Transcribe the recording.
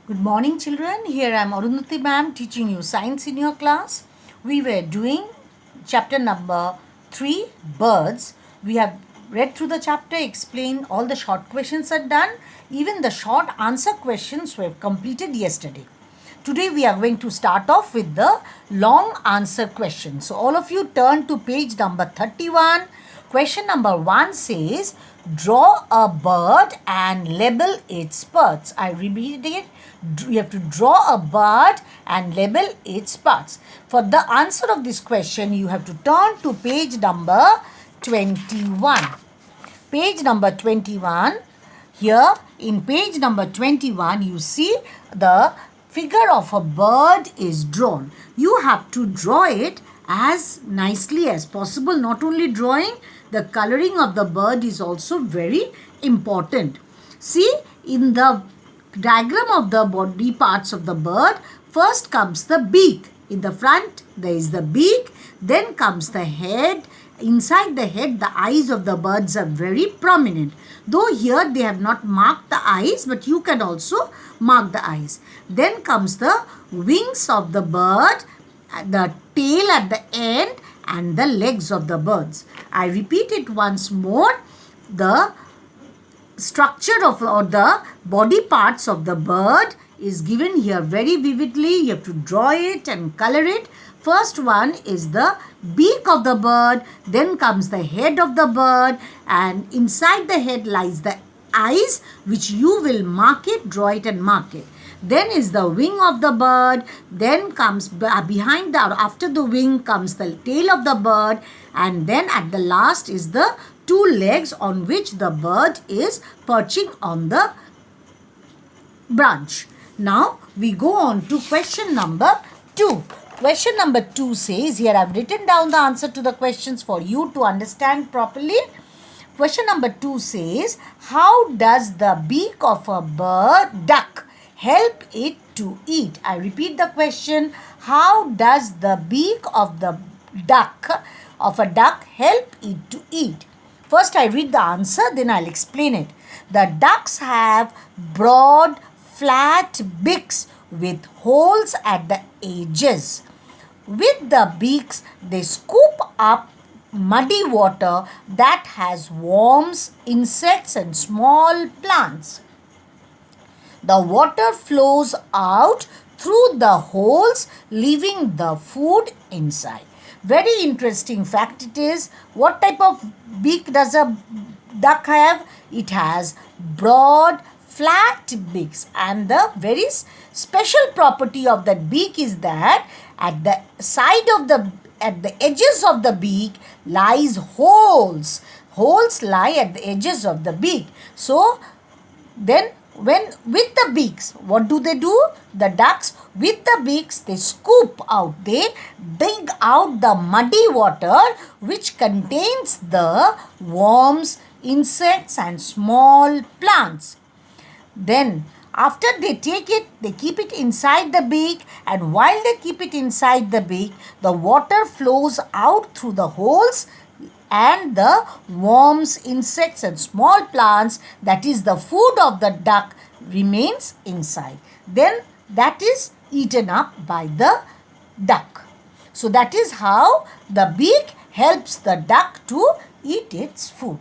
Good morning, children. Here I am Arundhati ma'am teaching you science in your class. We were doing chapter number 3, birds. We have read through the chapter, explained all the short questions are done. Even the short answer questions were completed yesterday. Today we are going to start off with the long answer question. So all of you turn to page number 31. Question number 1 says, draw a bird and label its parts. I repeat it. You have to draw a bird and label its parts. For the answer of this question, you have to turn to page number 21. Page number 21. Here in page number 21, you see the figure of a bird is drawn. You have to draw it as nicely as possible. Not only drawing, the coloring of the bird is also very important. See, in the diagram of the body parts of the bird, first comes the beak. In the front, there is the beak. Then comes the head. Inside the head, the eyes of the birds are very prominent. Though here they have not marked the eyes, but you can also mark the eyes. Then comes the wings of the bird, the tail at the end, and the legs of the birds. I repeat it once more. The structure of or the body parts of the bird is given here very vividly. You have to draw it and color it. First one is the beak of the bird, then comes the head of the bird, and inside the head lies the eyes, which you will mark it, draw it and mark it. Then is the wing of the bird, then comes behind the, after the wing comes the tail of the bird, and then at the last is the two legs on which the bird is perching on the branch. Now we go on to question number 2. Question number 2 says, here I have written down the answer to the questions for you to understand properly. Question number 2 says, how does the beak of a duck help it to eat? I repeat the question. How does the beak of a duck help it to eat? First I read the answer, then I'll explain it. The ducks have broad, flat beaks with holes at the edges. With the beaks, they scoop up muddy water that has worms, insects, and small plants. The water flows out through the holes, leaving the food inside. Very interesting fact it is. What type of beak does a duck have? It has broad, flat beaks, and the very special property of that beak is that at the side of at the edges of the beak lies holes. Holes lie at the edges of the beak. So then when with the beaks, what do? The ducks with the beaks, they scoop out, they dig out the muddy water which contains the worms, insects, and small plants. Then after they take it, they keep it inside the beak, and while they keep it inside the beak, the water flows out through the holes, and the worms, insects, and small plants, that is the food of the duck, remains inside. Then that is eaten up by the duck. So that is how the beak helps the duck to eat its food.